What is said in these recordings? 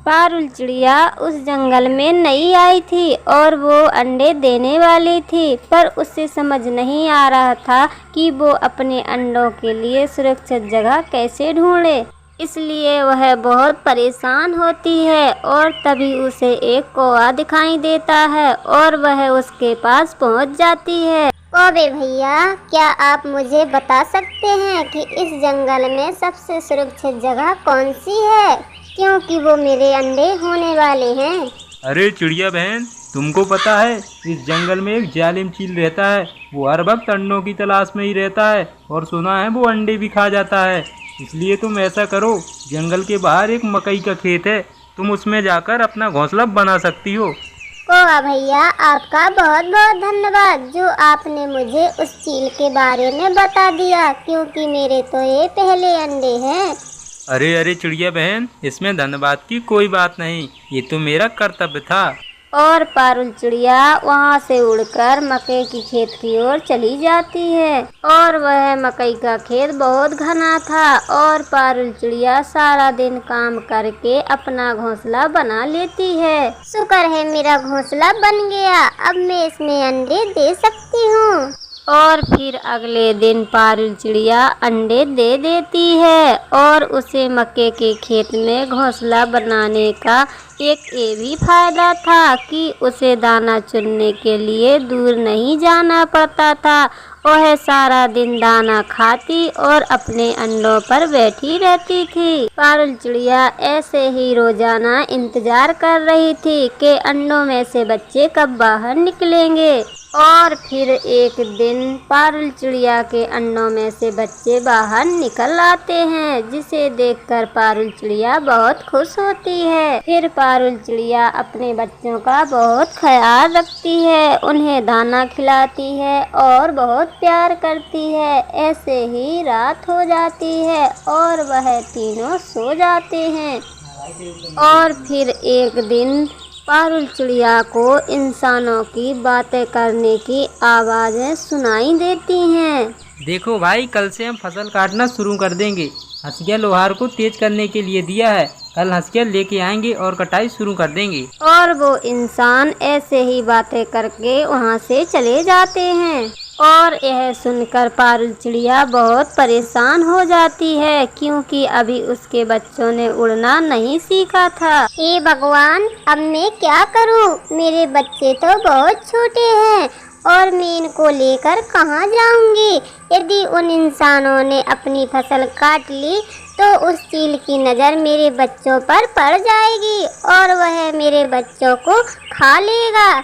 पारुल चिड़िया उस जंगल में नई आई थी और वो अंडे देने वाली थी, पर उसे समझ नहीं आ रहा था कि वो अपने अंडों के लिए सुरक्षित जगह कैसे ढूंढे। इसलिए वह बहुत परेशान होती है और तभी उसे एक कौवा दिखाई देता है और वह उसके पास पहुंच जाती है। कौवे भैया, क्या आप मुझे बता सकते हैं कि इस जंगल में सबसे सुरक्षित जगह कौन सी है, क्योंकि वो मेरे अंडे होने वाले हैं। अरे चिड़िया बहन, तुमको पता है इस जंगल में एक जालिम चील रहता है। वो हर वक्त अंडों की तलाश में ही रहता है और सुना है वो अंडे भी खा जाता है। इसलिए तुम ऐसा करो, जंगल के बाहर एक मकई का खेत है, तुम उसमें जाकर अपना घोंसला बना सकती हो। कौवा भैया, आपका बहुत बहुत धन्यवाद जो आपने मुझे उस चील के बारे में बता दिया, क्योंकि मेरे तो ये पहले अंडे हैं। अरे अरे चिड़िया बहन, इसमें धन्यवाद की कोई बात नहीं, ये तो मेरा कर्तव्य था। और पारुल चिड़िया वहाँ से उड़कर मकई की खेत की ओर चली जाती है और वह मकई का खेत बहुत घना था और पारुल चिड़िया सारा दिन काम करके अपना घोंसला बना लेती है। शुक्र है मेरा घोंसला बन गया, अब मैं इसमें अंडे दे सकती हूँ। और फिर अगले दिन पारुल चिड़िया अंडे दे देती है और उसे मक्के के खेत में घोंसला बनाने का एक ये भी फायदा था कि उसे दाना चुनने के लिए दूर नहीं जाना पड़ता था। वह सारा दिन दाना खाती और अपने अंडों पर बैठी रहती थी। पारुल चिड़िया ऐसे ही रोजाना इंतजार कर रही थी कि अंडों में से बच्चे कब बाहर निकलेंगे। और फिर एक दिन पारुल चिड़िया के अंडों में से बच्चे बाहर निकल आते हैं, जिसे देखकर पारुल चिड़िया बहुत खुश होती है। फिर पारुल चिड़िया अपने बच्चों का बहुत ख्याल रखती है, उन्हें दाना खिलाती है और बहुत प्यार करती है। ऐसे ही रात हो जाती है और वह तीनों सो जाते हैं। और फिर एक दिन पारुल चिड़िया को इंसानों की बातें करने की आवाज़ें सुनाई देती हैं। देखो भाई, कल से हम फसल काटना शुरू कर देंगे। हंसिया लोहार को तेज करने के लिए दिया है, कल हंसिया लेके आएंगे और कटाई शुरू कर देंगे। और वो इंसान ऐसे ही बातें करके वहाँ से चले जाते हैं। और यह सुनकर पारुल चिड़िया बहुत परेशान हो जाती है, क्योंकि अभी उसके बच्चों ने उड़ना नहीं सीखा था। हे भगवान, अब मैं क्या करूं? मेरे बच्चे तो बहुत छोटे हैं और मैं इनको लेकर कहाँ जाऊंगी? यदि उन इंसानों ने अपनी फसल काट ली तो उस चील की नज़र मेरे बच्चों पर पड़ जाएगी और वह मेरे बच्चों को खा लेगा।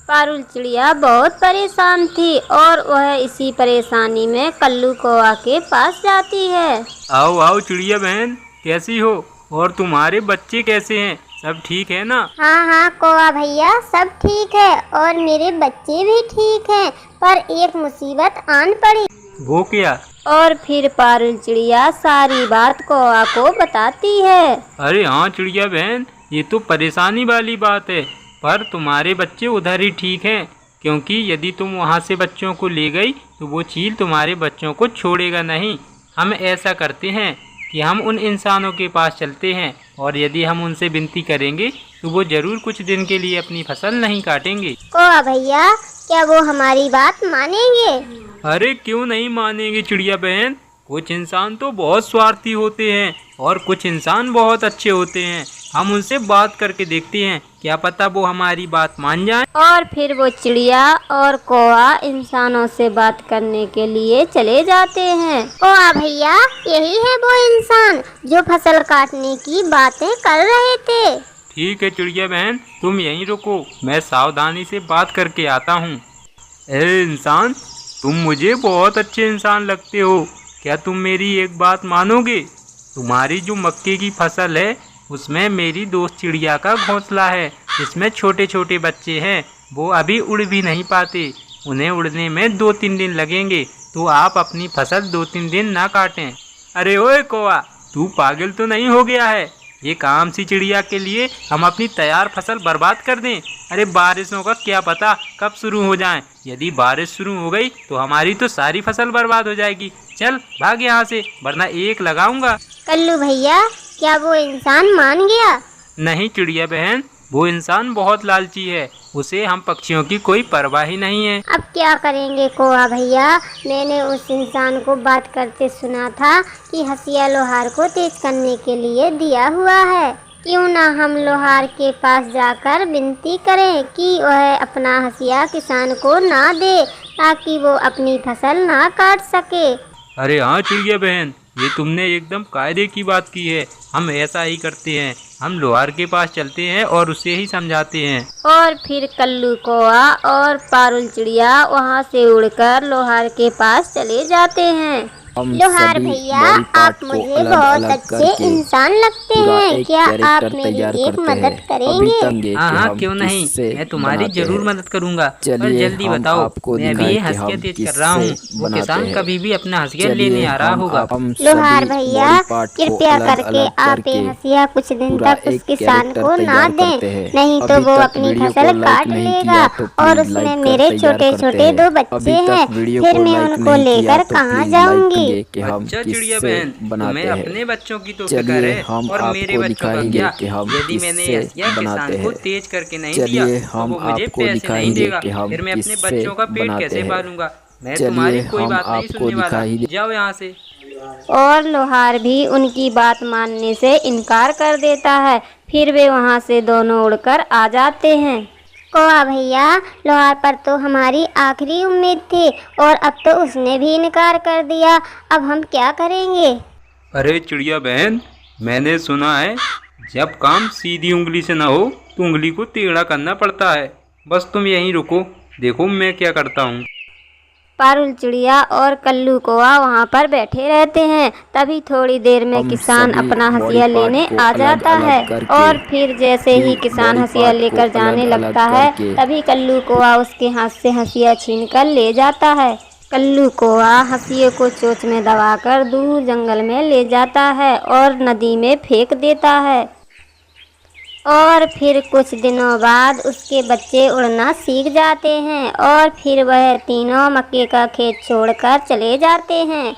पारुल चिड़िया बहुत परेशान थी और वह इसी परेशानी में कल्लू कौवा के पास जाती है। आओ आओ चिड़िया बहन, कैसी हो? और तुम्हारे बच्चे कैसे हैं? सब ठीक है ना? हाँ हाँ कौवा भैया, सब ठीक है और मेरे बच्चे भी ठीक हैं, पर एक मुसीबत आन पड़ी। वो क्या? और फिर पारुल चिड़िया सारी बात कौवा को बताती है। अरे हाँ चिड़िया बहन, ये तो परेशानी वाली बात है, पर तुम्हारे बच्चे उधर ही ठीक हैं, क्योंकि यदि तुम वहाँ से बच्चों को ले गई तो वो चील तुम्हारे बच्चों को छोड़ेगा नहीं। हम ऐसा करते हैं कि हम उन इंसानों के पास चलते हैं और यदि हम उनसे विनती करेंगे तो वो ज़रूर कुछ दिन के लिए अपनी फसल नहीं काटेंगे। कौवा भैया, क्या वो हमारी बात मानेंगे? अरे क्यों नहीं मानेंगे चिड़िया बहन, कुछ इंसान तो बहुत स्वार्थी होते हैं और कुछ इंसान बहुत अच्छे होते हैं। हम उनसे बात करके देखते हैं, क्या पता वो हमारी बात मान जाए। और फिर वो चिड़िया और कौवा इंसानों से बात करने के लिए चले जाते हैं। कौवा भैया, यही है वो इंसान जो फसल काटने की बातें कर रहे थे। ठीक है चिड़िया बहन, तुम यहीं रुको, मैं सावधानी से बात करके आता हूँ। ए इंसान, तुम मुझे बहुत अच्छे इंसान लगते हो, क्या तुम मेरी एक बात मानोगे? तुम्हारी जो मक्के की फसल है उसमें मेरी दोस्त चिड़िया का घोंसला है, जिसमें छोटे छोटे बच्चे हैं, वो अभी उड़ भी नहीं पाते, उन्हें उड़ने में 2-3 दिन लगेंगे, तो आप अपनी फसल 2-3 दिन ना काटें। अरे ओए कौवा, तू पागल तो नहीं हो गया है? ये काम सी चिड़िया के लिए हम अपनी तैयार फसल बर्बाद कर दें? अरे बारिशों का क्या पता कब शुरू हो जाएं, यदि बारिश शुरू हो गई तो हमारी तो सारी फसल बर्बाद हो जाएगी। चल भाग यहाँ से, वरना एक लगाऊंगा। कल्लू भैया, क्या वो इंसान मान गया? नहीं चिड़िया बहन, वो इंसान बहुत लालची है, उसे हम पक्षियों की कोई परवाह ही नहीं है। अब क्या करेंगे कौआ भैया, मैंने उस इंसान को बात करते सुना था कि हंसिया लोहार को तेज करने के लिए दिया हुआ है। क्यों ना हम लोहार के पास जाकर विनती करें कि वह अपना हंसिया किसान को ना दे, ताकि वो अपनी फसल ना काट सके। अरे हाँ चिड़िया बहन, ये तुमने एकदम कायदे की बात की है। हम ऐसा ही करते हैं, हम लोहार के पास चलते हैं और उसे ही समझाते हैं। और फिर कल्लू कौआ और पारुल चिड़िया वहाँ से उड़कर लोहार के पास चले जाते हैं। लोहार भैया, आप मुझे बहुत अच्छे इंसान लगते हैं, क्या आप मेरी एक मदद करेंगे? हाँ हाँ क्यों नहीं, मैं तुम्हारी जरूर मदद करूँगा। पर जल्दी बताओ, मैं भी ये हंसिया तेज कर रहा हूँ, वो किसान कभी भी अपना हंसिया लेने आ रहा होगा। लोहार भैया, कृपया करके आप ये हंसिया कुछ दिन तक उस किसान को ना दें, नहीं तो वो अपनी फसल काट लेगा और उसमें मेरे छोटे छोटे 2 बच्चे हैं, फिर मैं उनको लेकर कहाँ जाऊँगी? अच्छा चिड़िया बहन, तुम्हें अपने बच्चों की तो फिक्र है, और मेरे बच्चों का क्या? यदि मैंने हंसिया किसान को तेज करके नहीं दिया तो वो मुझे पैसे नहीं देगा, फिर मैं अपने बच्चों का पेट कैसे पालूंगा? मैं तुम्हारी कोई बात नहीं सुनने वाला, जाओ यहाँ से। और लोहार भी उनकी बात मानने से इनकार कर देता है। फिर वे वहाँ से दोनों उड़कर आ जाते हैं। कौआ भैया, लोहार पर तो हमारी आखिरी उम्मीद थी और अब तो उसने भी इनकार कर दिया, अब हम क्या करेंगे? अरे चिड़िया बहन, मैंने सुना है जब काम सीधी उंगली से ना हो तो उंगली को टेढ़ा करना पड़ता है। बस तुम यहीं रुको, देखो मैं क्या करता हूँ। पारुल चिड़िया और कल्लू कौआ वहाँ पर बैठे रहते हैं। तभी थोड़ी देर में किसान अपना हंसिया लेने आ जाता है, और फिर जैसे ही किसान हंसिया लेकर जाने लगता है, तभी कल्लू कौआ उसके हाथ से हंसिया छीनकर ले जाता है। कल्लू कौआ हंसिये को चोंच में दबाकर दूर जंगल में ले जाता है और नदी में फेंक देता है। और फिर कुछ दिनों बाद उसके बच्चे उड़ना सीख जाते हैं और फिर वह तीनों मक्के का खेत छोड़कर चले जाते हैं।